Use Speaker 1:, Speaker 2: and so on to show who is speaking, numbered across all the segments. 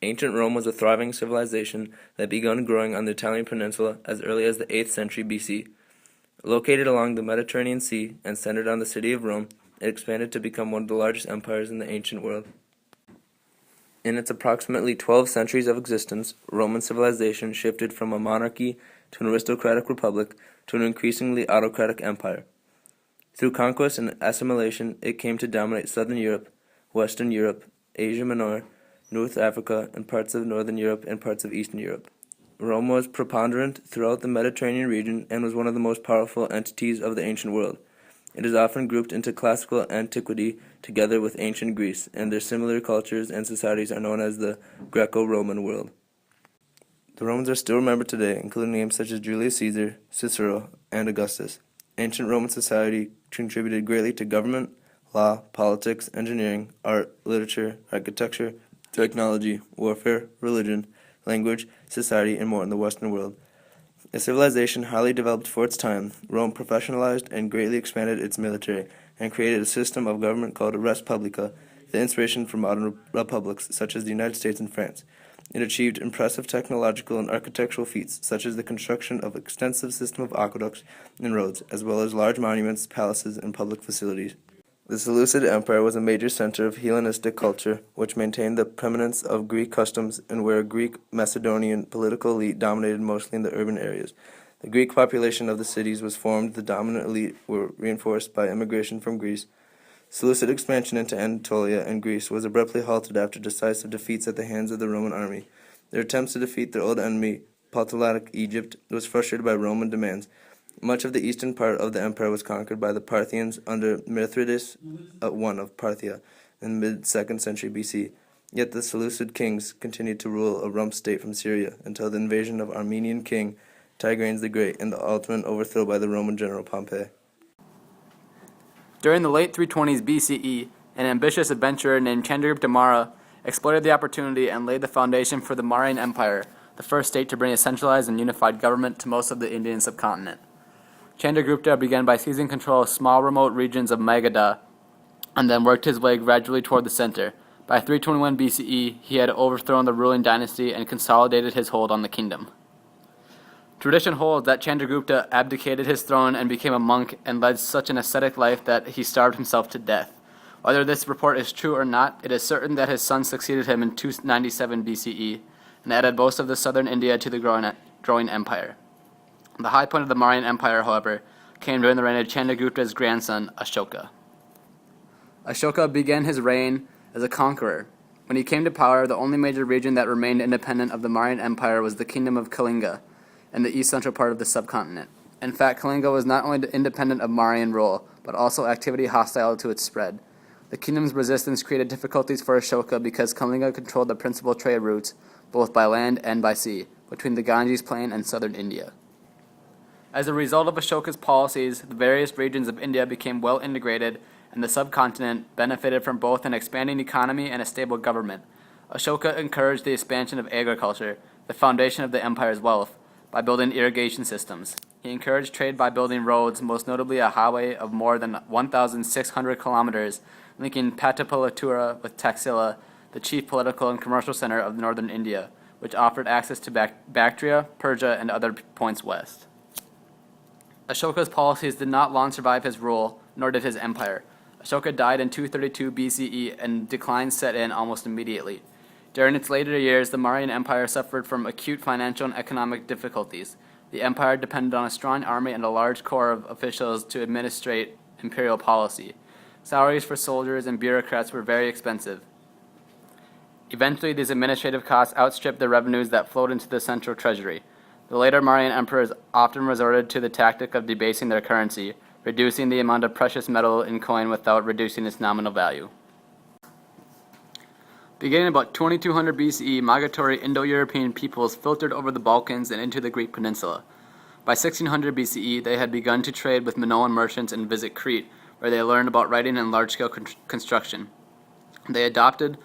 Speaker 1: Ancient Rome was a thriving civilization that began growing on the Italian peninsula as early as the 8th century BC. Located along the Mediterranean Sea and centered on the city of Rome, it expanded to become one of the largest empires in the ancient world. In its approximately 12 centuries of existence, Roman civilization shifted from a monarchy to an aristocratic republic to an increasingly autocratic empire. Through conquest and assimilation, it came to dominate southern Europe, western Europe, Asia Minor, North Africa, and parts of northern Europe and parts of eastern Europe. Rome was preponderant throughout the Mediterranean region and was one of the most powerful entities of the ancient world. It is often grouped into classical antiquity together with ancient Greece, and their similar cultures and societies are known as the Greco-Roman world. The Romans are still remembered today, including names such as Julius Caesar, Cicero, and Augustus. Ancient Roman society contributed greatly to government, law, politics, engineering, art, literature, architecture, technology, warfare, religion, language, society, and more in the Western world. A civilization highly developed for its time, Rome professionalized and greatly expanded its military and created a system of government called a res publica, the inspiration for modern republics such as the United States and France. It achieved impressive technological and architectural feats, such as the construction of an extensive system of aqueducts and roads, as well as large monuments, palaces, and public facilities. The Seleucid Empire was a major center of Hellenistic culture, which maintained the preeminence of Greek customs and where a Greek Macedonian political elite dominated mostly in the urban areas. The Greek population of the cities was formed, the dominant elite were reinforced by immigration from Greece. Seleucid expansion into Anatolia and Greece was abruptly halted after decisive defeats at the hands of the Roman army. Their attempts to defeat their old enemy, Ptolemaic Egypt, was frustrated by Roman demands. Much of the eastern part of the empire was conquered by the Parthians under Mithridates I of Parthia in the mid-2nd century BC. Yet the Seleucid kings continued to rule a rump state from Syria until the invasion of Armenian king Tigranes the Great and the ultimate overthrow by the Roman general Pompey.
Speaker 2: During the late 320s BCE, an ambitious adventurer named Chandragupta Maurya exploited the opportunity and laid the foundation for the Mauryan Empire, the first state to bring a centralized and unified government to most of the Indian subcontinent. Chandragupta began by seizing control of small remote regions of Magadha and then worked his way gradually toward the center. By 321 BCE, he had overthrown the ruling dynasty and consolidated his hold on the kingdom. Tradition holds that Chandragupta abdicated his throne and became a monk and led such an ascetic life that he starved himself to death. Whether this report is true or not, it is certain that his son succeeded him in 297 BCE and added most of the southern India to the growing empire. The high point of the Mauryan Empire, however, came during the reign of Chandragupta's grandson, Ashoka. Ashoka began his reign as a conqueror. When he came to power, the only major region that remained independent of the Mauryan Empire was the kingdom of Kalinga, in the east-central part of the subcontinent. In fact, Kalinga was not only independent of Mauryan rule, but also activity hostile to its spread. The kingdom's resistance created difficulties for Ashoka because Kalinga controlled the principal trade routes, both by land and by sea, between the Ganges Plain and southern India. As a result of Ashoka's policies, the various regions of India became well integrated, and the subcontinent benefited from both an expanding economy and a stable government. Ashoka encouraged the expansion of agriculture, the foundation of the empire's wealth, by building irrigation systems. He encouraged trade by building roads, most notably a highway of more than 1,600 kilometers, linking Pataliputra with Taxila, the chief political and commercial center of northern India, which offered access to Bactria, Persia, and other points west. Ashoka's policies did not long survive his rule, nor did his empire. Ashoka died in 232 BCE, and decline set in almost immediately. During its later years, the Mauryan Empire suffered from acute financial and economic difficulties. The empire depended on a strong army and a large corps of officials to administrate imperial policy. Salaries for soldiers and bureaucrats were very expensive. Eventually, these administrative costs outstripped the revenues that flowed into the central treasury. The later Mauryan emperors often resorted to the tactic of debasing their currency, reducing the amount of precious metal in coin without reducing its nominal value. Beginning about 2200 BCE, migratory Indo-European peoples filtered over the Balkans and into the Greek peninsula. By 1600 BCE, they had begun to trade with Minoan merchants and visit Crete, where they learned about writing and large-scale construction. They adopted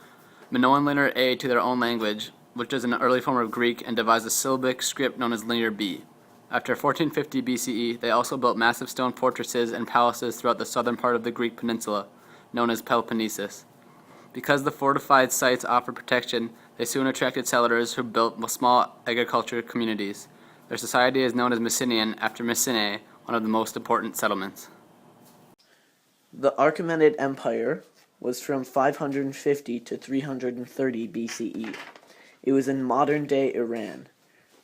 Speaker 2: Minoan Linear A to their own language, which is an early form of Greek, and devised a syllabic script known as Linear B. After 1450 BCE, they also built massive stone fortresses and palaces throughout the southern part of the Greek peninsula, known as Peloponnesus. Because the fortified sites offered protection, they soon attracted settlers who built small agricultural communities. Their society is known as Mycenaean after Mycenae, one of the most important settlements.
Speaker 3: The Achaemenid Empire was from 550 to 330 BCE. It was in modern-day Iran.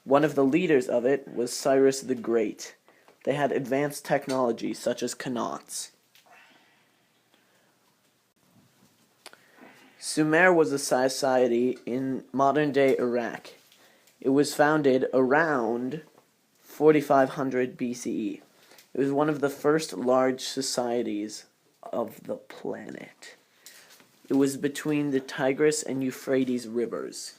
Speaker 3: One of the leaders of it was Cyrus the Great. They had advanced technology such as qanats. Sumer was a society in modern-day Iraq. It was founded around 4500 BCE. It was one of the first large societies of the planet. It was between the Tigris and Euphrates rivers.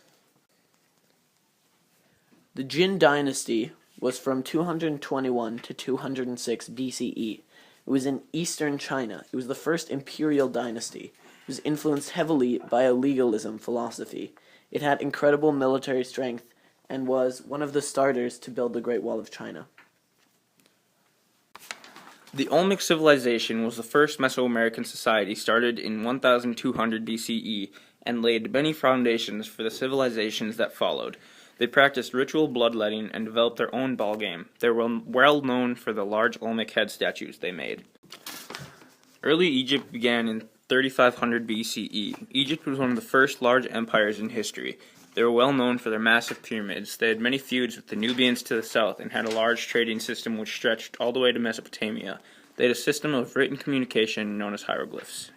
Speaker 3: The Jin dynasty was from 221 to 206 BCE. It was in eastern China. It was the first imperial dynasty. It was influenced heavily by a legalism philosophy. It had incredible military strength and was one of the starters to build the Great Wall of China.
Speaker 4: The Olmec civilization was the first Mesoamerican society started in 1200 BCE and laid many foundations for the civilizations that followed. They practiced ritual bloodletting and developed their own ball game. They were well known for the large Olmec head statues they made. Early Egypt began in 3500 BCE. Egypt was one of the first large empires in history. They were well known for their massive pyramids. They had many feuds with the Nubians to the south and had a large trading system which stretched all the way to Mesopotamia. They had a system of written communication known as hieroglyphs.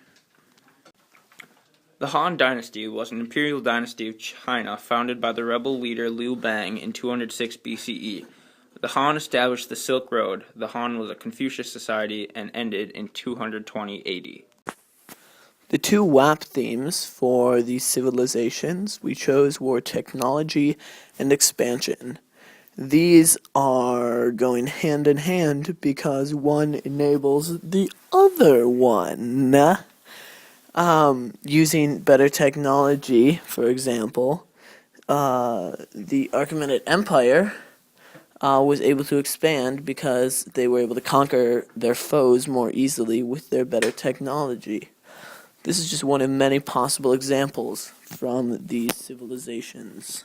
Speaker 4: The Han Dynasty was an imperial dynasty of China founded by the rebel leader Liu Bang in 206 BCE. The Han established the Silk Road. The Han was a Confucius society and ended in 220 AD.
Speaker 3: The two WHAP themes for these civilizations we chose were technology and expansion. These are going hand in hand because one enables the other one. Using better technology, for example, the Achaemenid Empire was able to expand because they were able to conquer their foes more easily with their better technology. This is just one of many possible examples from these civilizations.